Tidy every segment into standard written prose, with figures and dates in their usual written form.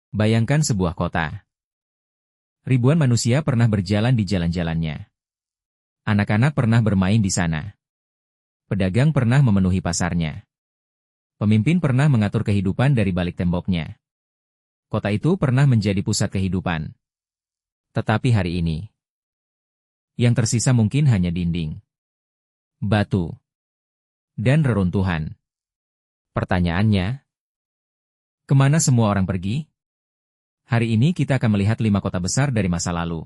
Bayangkan sebuah kota. Ribuan manusia pernah berjalan di jalan-jalannya. Anak-anak pernah bermain di sana. Pedagang pernah memenuhi pasarnya. Pemimpin pernah mengatur kehidupan dari balik temboknya. Kota itu pernah menjadi pusat kehidupan. Tetapi hari ini, yang tersisa mungkin hanya dinding, batu, dan reruntuhan. Pertanyaannya, kemana semua orang pergi? Hari ini kita akan melihat 5 kota besar dari masa lalu,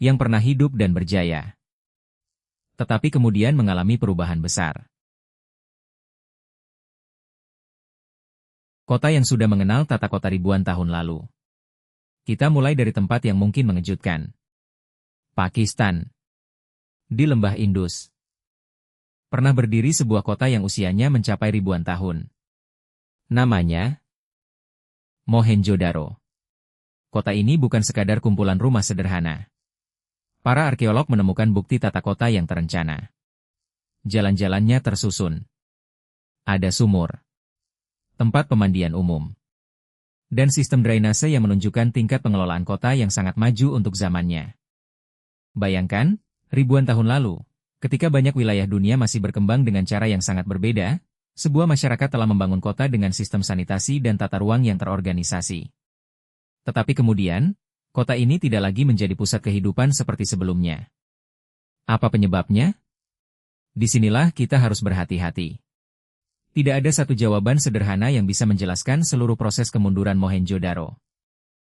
yang pernah hidup dan berjaya, tetapi kemudian mengalami perubahan besar. Kota yang sudah mengenal tata kota ribuan tahun lalu. Kita mulai dari tempat yang mungkin mengejutkan. Pakistan. Di lembah Indus, pernah berdiri sebuah kota yang usianya mencapai ribuan tahun. Namanya Mohenjo-daro. Kota ini bukan sekadar kumpulan rumah sederhana. Para arkeolog menemukan bukti tata kota yang terencana. Jalan-jalannya tersusun. Ada sumur, tempat pemandian umum, dan sistem drainase yang menunjukkan tingkat pengelolaan kota yang sangat maju untuk zamannya. Bayangkan, ribuan tahun lalu, ketika banyak wilayah dunia masih berkembang dengan cara yang sangat berbeda, sebuah masyarakat telah membangun kota dengan sistem sanitasi dan tata ruang yang terorganisasi. Tetapi kemudian, kota ini tidak lagi menjadi pusat kehidupan seperti sebelumnya. Apa penyebabnya? Disinilah kita harus berhati-hati. Tidak ada satu jawaban sederhana yang bisa menjelaskan seluruh proses kemunduran Mohenjo-daro.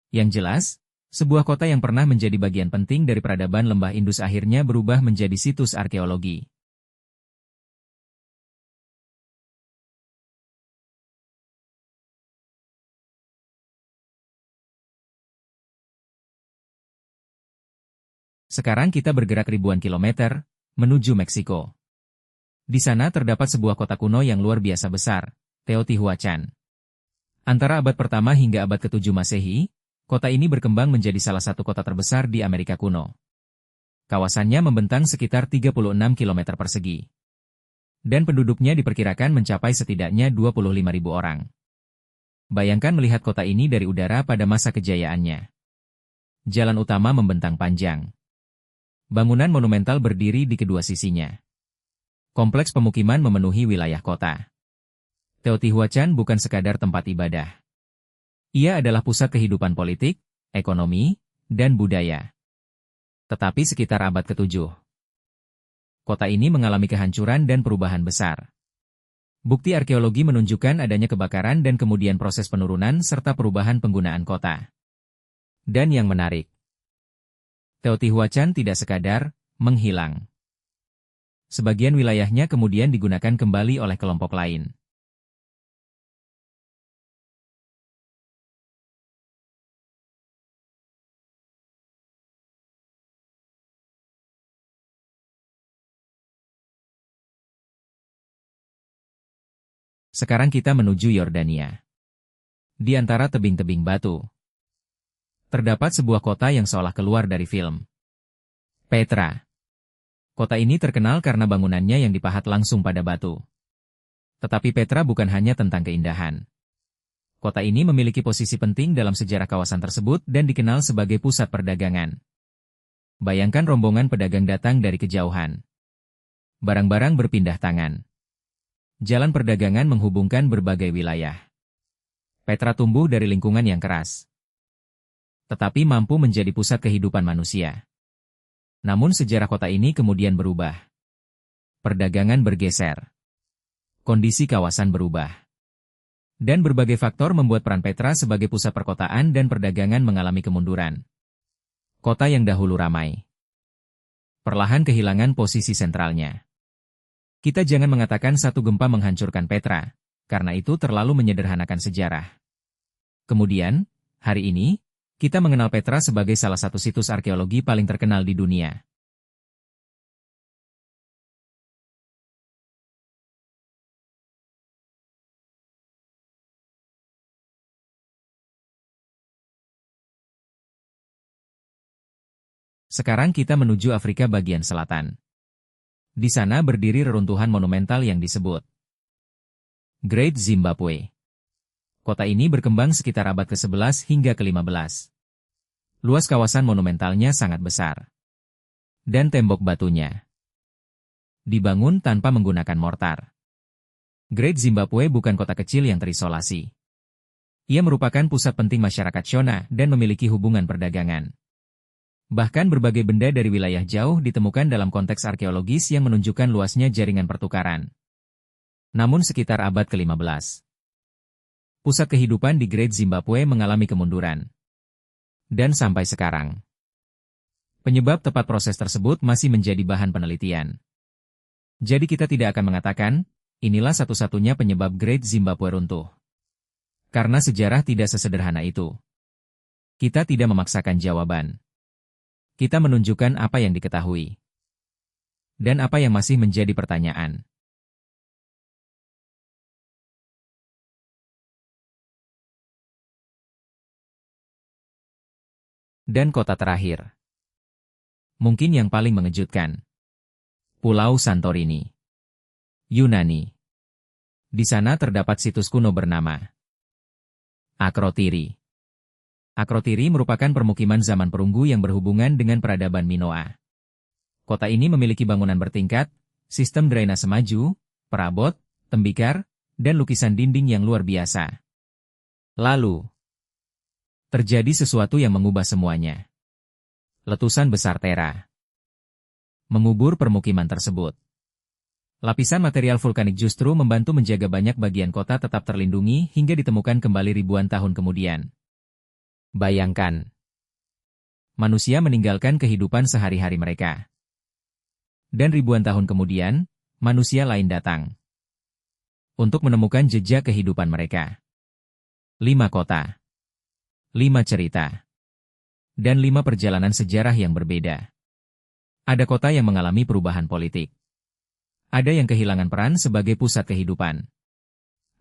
Yang jelas, sebuah kota yang pernah menjadi bagian penting dari peradaban lembah Indus akhirnya berubah menjadi situs arkeologi. Sekarang kita bergerak ribuan kilometer, menuju Meksiko. Di sana terdapat sebuah kota kuno yang luar biasa besar, Teotihuacan. Antara abad pertama hingga abad ke-7 Masehi, kota ini berkembang menjadi salah satu kota terbesar di Amerika kuno. Kawasannya membentang sekitar 36 km persegi. Dan penduduknya diperkirakan mencapai setidaknya 25.000 orang. Bayangkan melihat kota ini dari udara pada masa kejayaannya. Jalan utama membentang panjang. Bangunan monumental berdiri di kedua sisinya. Kompleks pemukiman memenuhi wilayah kota. Teotihuacan bukan sekadar tempat ibadah. Ia adalah pusat kehidupan politik, ekonomi, dan budaya. Tetapi sekitar abad ke-7, kota ini mengalami kehancuran dan perubahan besar. Bukti arkeologi menunjukkan adanya kebakaran dan kemudian proses penurunan serta perubahan penggunaan kota. Dan yang menarik, Teotihuacan tidak sekadar menghilang. Sebagian wilayahnya kemudian digunakan kembali oleh kelompok lain. Sekarang kita menuju Yordania. Di antara tebing-tebing batu, terdapat sebuah kota yang seolah keluar dari film. Petra. Kota ini terkenal karena bangunannya yang dipahat langsung pada batu. Tetapi Petra bukan hanya tentang keindahan. Kota ini memiliki posisi penting dalam sejarah kawasan tersebut dan dikenal sebagai pusat perdagangan. Bayangkan rombongan pedagang datang dari kejauhan. Barang-barang berpindah tangan. Jalan perdagangan menghubungkan berbagai wilayah. Petra tumbuh dari lingkungan yang keras, tetapi mampu menjadi pusat kehidupan manusia. Namun sejarah kota ini kemudian berubah. Perdagangan bergeser. Kondisi kawasan berubah. Dan berbagai faktor membuat peran Petra sebagai pusat perkotaan dan perdagangan mengalami kemunduran. Kota yang dahulu ramai, perlahan kehilangan posisi sentralnya. Kita jangan mengatakan satu gempa menghancurkan Petra, karena itu terlalu menyederhanakan sejarah. Kemudian, hari ini, kita mengenal Petra sebagai salah satu situs arkeologi paling terkenal di dunia. Sekarang kita menuju Afrika bagian selatan. Di sana berdiri reruntuhan monumental yang disebut Great Zimbabwe. Kota ini berkembang sekitar abad ke-11 hingga ke-15. Luas kawasan monumentalnya sangat besar. Dan tembok batunya dibangun tanpa menggunakan mortar. Great Zimbabwe bukan kota kecil yang terisolasi. Ia merupakan pusat penting masyarakat Shona dan memiliki hubungan perdagangan. Bahkan berbagai benda dari wilayah jauh ditemukan dalam konteks arkeologis yang menunjukkan luasnya jaringan pertukaran. Namun sekitar abad ke-15, pusat kehidupan di Great Zimbabwe mengalami kemunduran. Dan sampai sekarang, penyebab tepat proses tersebut masih menjadi bahan penelitian. Jadi kita tidak akan mengatakan, inilah satu-satunya penyebab Great Zimbabwe runtuh. Karena sejarah tidak sesederhana itu. Kita tidak memaksakan jawaban. Kita menunjukkan apa yang diketahui. Dan apa yang masih menjadi pertanyaan. Dan kota terakhir, mungkin yang paling mengejutkan, Pulau Santorini, Yunani. Di sana terdapat situs kuno bernama Akrotiri. Akrotiri merupakan permukiman zaman perunggu yang berhubungan dengan peradaban Minoa. Kota ini memiliki bangunan bertingkat, sistem drainase maju, perabot, tembikar, dan lukisan dinding yang luar biasa. Lalu, terjadi sesuatu yang mengubah semuanya. Letusan besar Tera mengubur permukiman tersebut. Lapisan material vulkanik justru membantu menjaga banyak bagian kota tetap terlindungi hingga ditemukan kembali ribuan tahun kemudian. Bayangkan, manusia meninggalkan kehidupan sehari-hari mereka. Dan ribuan tahun kemudian, manusia lain datang untuk menemukan jejak kehidupan mereka. 5 kota. 5 cerita, dan 5 perjalanan sejarah yang berbeda. Ada kota yang mengalami perubahan politik. Ada yang kehilangan peran sebagai pusat kehidupan.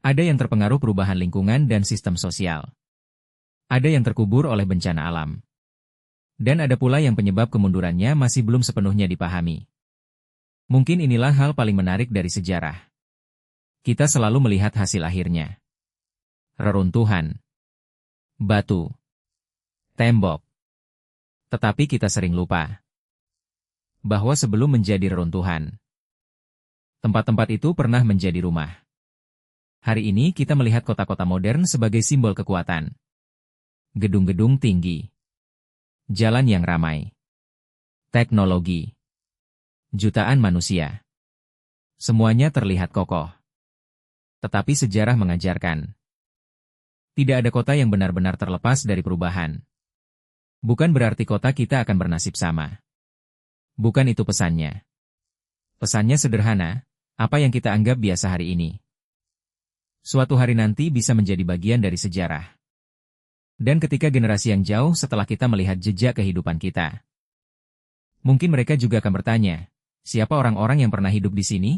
Ada yang terpengaruh perubahan lingkungan dan sistem sosial. Ada yang terkubur oleh bencana alam. Dan ada pula yang penyebab kemundurannya masih belum sepenuhnya dipahami. Mungkin inilah hal paling menarik dari sejarah. Kita selalu melihat hasil akhirnya. Reruntuhan. Batu, tembok. Tetapi kita sering lupa bahwa sebelum menjadi reruntuhan, tempat-tempat itu pernah menjadi rumah. Hari ini kita melihat kota-kota modern sebagai simbol kekuatan. Gedung-gedung tinggi, jalan yang ramai, teknologi, jutaan manusia. Semuanya terlihat kokoh. Tetapi sejarah mengajarkan, tidak ada kota yang benar-benar terlepas dari perubahan. Bukan berarti kota kita akan bernasib sama. Bukan itu pesannya. Pesannya sederhana, apa yang kita anggap biasa hari ini, suatu hari nanti bisa menjadi bagian dari sejarah. Dan ketika generasi yang jauh setelah kita melihat jejak kehidupan kita, mungkin mereka juga akan bertanya, siapa orang-orang yang pernah hidup di sini?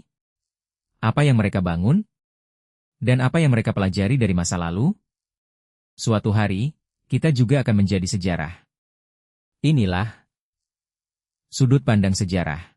Apa yang mereka bangun? Dan apa yang mereka pelajari dari masa lalu? Suatu hari, kita juga akan menjadi sejarah. Inilah sudut pandang sejarah.